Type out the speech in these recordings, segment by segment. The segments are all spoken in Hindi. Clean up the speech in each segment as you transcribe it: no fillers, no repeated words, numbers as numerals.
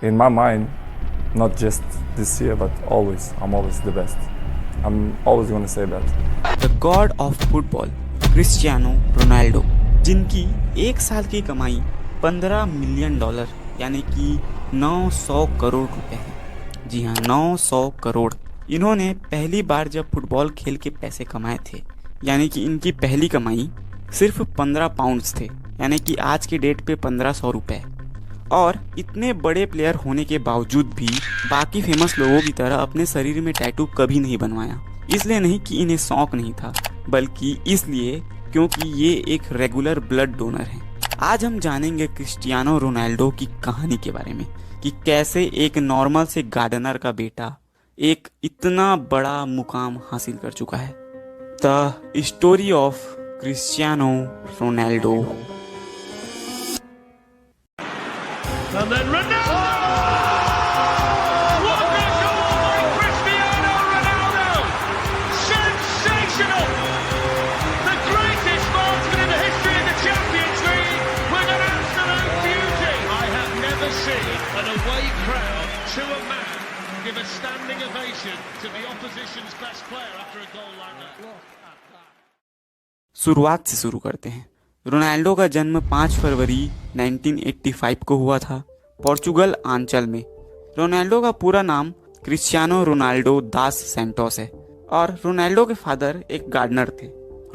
in my mind, not just this year, but always, I'm always the best. I'm always going to say that. The God of football Cristiano Ronaldo, जिनकी एक साल की कमाई $15 मिलियन यानी कि 900 करोड़ रुपए है। जी हाँ, 900 करोड़। इन्होंने पहली बार जब फुटबॉल खेल के पैसे कमाए थे, यानी कि इनकी पहली कमाई सिर्फ 15 पाउंड्स थे, यानी कि आज के डेट पे 1500 रुपए। और इतने बड़े प्लेयर होने के बावजूद भी बाकी फेमस लोगों की तरह अपने शरीर में टैटू कभी नहीं बनवाया। इसलिए नहीं कि इन्हें शौक नहीं था, बल्कि इसलिए क्योंकि ये एक रेगुलर ब्लड डोनर हैं। आज हम जानेंगे क्रिस्टियानो रोनाल्डो की कहानी के बारे में कि कैसे एक नॉर्मल से गार्डनर का बेटा एक इतना बड़ा मुकाम हासिल कर चुका है। The story of Cristiano Ronaldo. And then Ronaldo! What a goal by Cristiano Ronaldo! Sensational! The greatest marksman in the history of the Champions League with an absolute beauty. I have never seen an away crowd to a man give a standing ovation to the opposition's best player after a goal like that. शुरुआत से शुरू करते हैं। रोनाल्डो का जन्म 5 फरवरी 1985 को हुआ था, पोर्चुगल आंचल में। रोनाल्डो का पूरा नाम क्रिस्टियानो रोनाल्डो दास सैंटोस है और रोनाल्डो के फादर एक गार्डनर थे।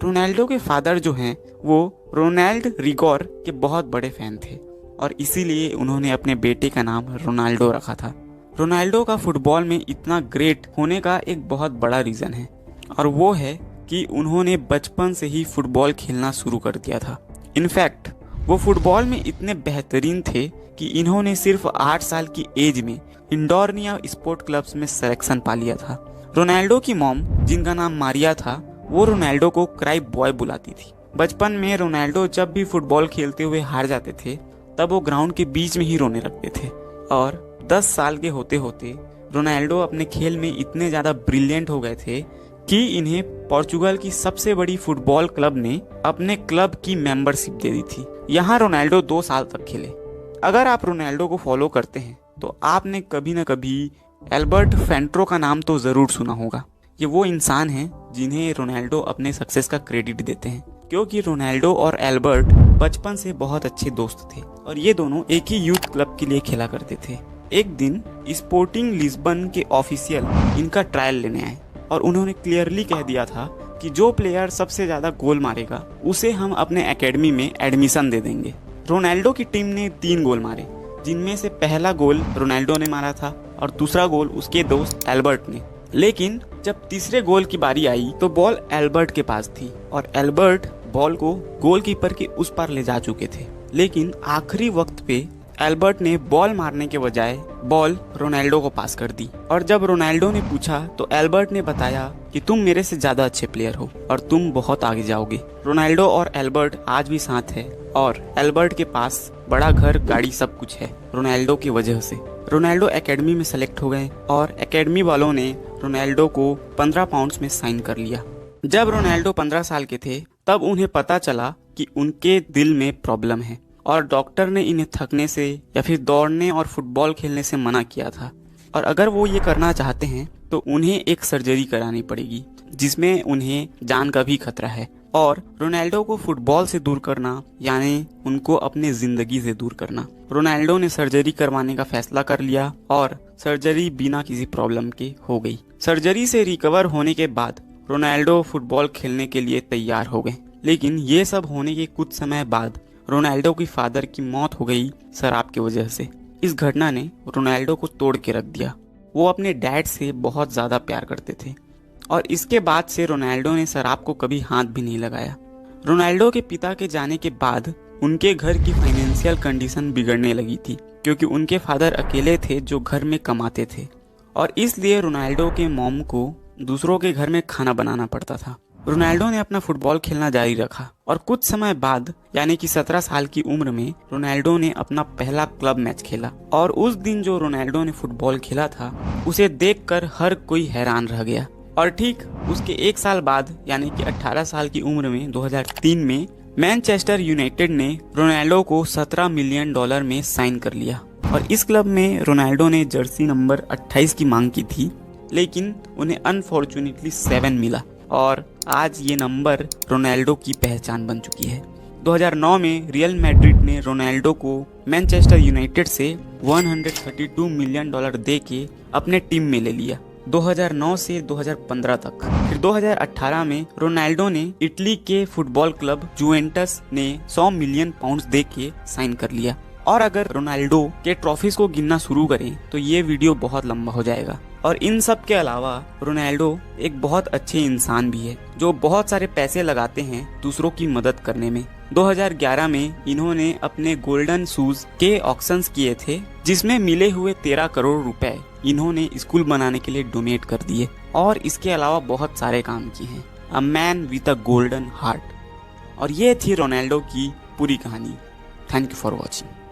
रोनाल्डो के फादर जो हैं वो रोनाल्ड रिगोर के बहुत बड़े फैन थे और इसीलिए उन्होंने अपने बेटे का नाम रोनाल्डो रखा था। रोनाल्डो का फुटबॉल में इतना ग्रेट होने का एक बहुत बड़ा रीज़न है और वो है कि उन्होंने बचपन से ही फुटबॉल खेलना शुरू कर दिया था। इनफैक्ट वो फुटबॉल में इतने बेहतरीन थे कि इन्होंने सिर्फ 8 साल की एज में इंडोरनिया स्पोर्ट क्लब्स में सिलेक्शन पा लिया था। रोनाल्डो की मॉम, जिनका नाम मारिया था, वो रोनाल्डो को क्राई बॉय बुलाती थी। बचपन में रोनाल्डो जब भी फुटबॉल खेलते हुए हार जाते थे तब वो ग्राउंड के बीच में ही रोने लगते थे और 10 साल के होते होते रोनाल्डो अपने खेल में इतने ज़्यादा ब्रिलियंट हो गए थे कि इन्हें पोर्चुगल की सबसे बड़ी फुटबॉल क्लब ने अपने क्लब की मेंबरशिप दे दी थी। यहाँ रोनाल्डो 2 साल तक खेले। अगर आप रोनाल्डो को फॉलो करते हैं तो आपने कभी न कभी एल्बर्ट फेंट्रो का नाम तो ज़रूर सुना होगा। ये वो इंसान हैं जिन्हें रोनाल्डो अपने सक्सेस का क्रेडिट देते हैं, क्योंकि रोनाल्डो और एल्बर्ट बचपन से बहुत अच्छे दोस्त थे और ये दोनों एक ही यूथ क्लब के लिए खेला करते थे। एक दिन स्पोर्टिंग लिस्बन के ऑफिशियल इनका ट्रायल लेने आए और उन्होंने क्लियरली कह दिया था कि जो प्लेयर सबसे ज़्यादा गोल मारेगा उसे हम अपने एकेडमी में एडमिशन दे देंगे। रोनाल्डो की टीम ने 3 गोल मारे, जिनमें से पहला गोल रोनाल्डो ने मारा था और दूसरा गोल उसके दोस्त एल्बर्ट ने। लेकिन जब तीसरे गोल की बारी आई तो बॉल एल्बर्ट के पास थी और एल्बर्ट बॉल को गोलकीपर के उस पार ले जा चुके थे। लेकिन आखिरी वक्त पे एल्बर्ट ने बॉल मारने के बजाय बॉल रोनाल्डो को पास कर दी और जब रोनाल्डो ने पूछा तो एल्बर्ट ने बताया कि तुम मेरे से ज्यादा अच्छे प्लेयर हो और तुम बहुत आगे जाओगे। रोनाल्डो और एल्बर्ट आज भी साथ है और एल्बर्ट के पास बड़ा घर, गाड़ी, सब कुछ है रोनाल्डो की वजह से। रोनाल्डो एकेडमी में सेलेक्ट हो गए और एकेडमी वालों ने रोनाल्डो को 15 पाउंड्स में साइन कर लिया। जब रोनाल्डो 15 साल के थे तब उन्हें पता चला कि उनके दिल में प्रॉब्लम है और डॉक्टर ने इन्हें थकने से या फिर दौड़ने और फुटबॉल खेलने से मना किया था और अगर वो ये करना चाहते हैं तो उन्हें एक सर्जरी करानी पड़ेगी जिसमें उन्हें जान का भी खतरा है। और रोनाल्डो को फुटबॉल से दूर करना यानी उनको अपने जिंदगी से दूर करना। रोनाल्डो ने सर्जरी करवाने का फैसला कर लिया और सर्जरी बिना किसी प्रॉब्लम के हो गई। सर्जरी से रिकवर होने के बाद रोनाल्डो फुटबॉल खेलने के लिए तैयार हो गए। लेकिन ये सब होने के कुछ समय बाद रोनाल्डो की फादर की मौत हो गई शराब की वजह से। इस घटना ने रोनाल्डो को तोड़ के रख दिया। वो अपने डैड से बहुत ज़्यादा प्यार करते थे और इसके बाद से रोनाल्डो ने शराब को कभी हाथ भी नहीं लगाया। रोनाल्डो के पिता के जाने के बाद उनके घर की फाइनेंशियल कंडीशन बिगड़ने लगी थी, क्योंकि उनके फादर अकेले थे जो घर में कमाते थे और इसलिए रोनाल्डो के मॉम को दूसरों के घर में खाना बनाना पड़ता था। रोनाल्डो ने अपना फुटबॉल खेलना जारी रखा और कुछ समय बाद यानी कि 17 साल की उम्र में रोनाल्डो ने अपना पहला क्लब मैच खेला और उस दिन जो रोनाल्डो ने फुटबॉल खेला था उसे देखकर हर कोई हैरान रह गया। और ठीक उसके 1 साल बाद यानी कि 18 साल की उम्र में 2003 में मैनचेस्टर यूनाइटेड ने रोनाल्डो को $17 मिलियन में साइन कर लिया। और इस क्लब में रोनाल्डो ने जर्सी नंबर 28 की मांग की थी, लेकिन उन्हें अनफॉर्चुनेटली 7 मिला और आज ये नंबर रोनाल्डो की पहचान बन चुकी है। 2009 में रियल मैड्रिड ने रोनाल्डो को मैनचेस्टर यूनाइटेड से $132 मिलियन दे के अपने टीम में ले लिया 2009 से 2015 तक। फिर 2018 में रोनाल्डो ने इटली के फुटबॉल क्लब जुवेंटस ने 100 मिलियन पाउंड्स दे के साइन कर लिया। और अगर रोनाल्डो के ट्रॉफीज को गिनना शुरू करें तो ये वीडियो बहुत लंबा हो जाएगा। और इन सब के अलावा रोनाल्डो एक बहुत अच्छे इंसान भी है जो बहुत सारे पैसे लगाते हैं दूसरों की मदद करने में। 2011 में इन्होंने अपने गोल्डन शूज के ऑक्शंस किए थे, जिसमें मिले हुए 13 करोड़ रुपए इन्होंने स्कूल बनाने के लिए डोनेट कर दिए। और इसके अलावा बहुत सारे काम किए हैं। A man with a golden heart. और ये थी रोनाल्डो की पूरी कहानी। Thank you for watching.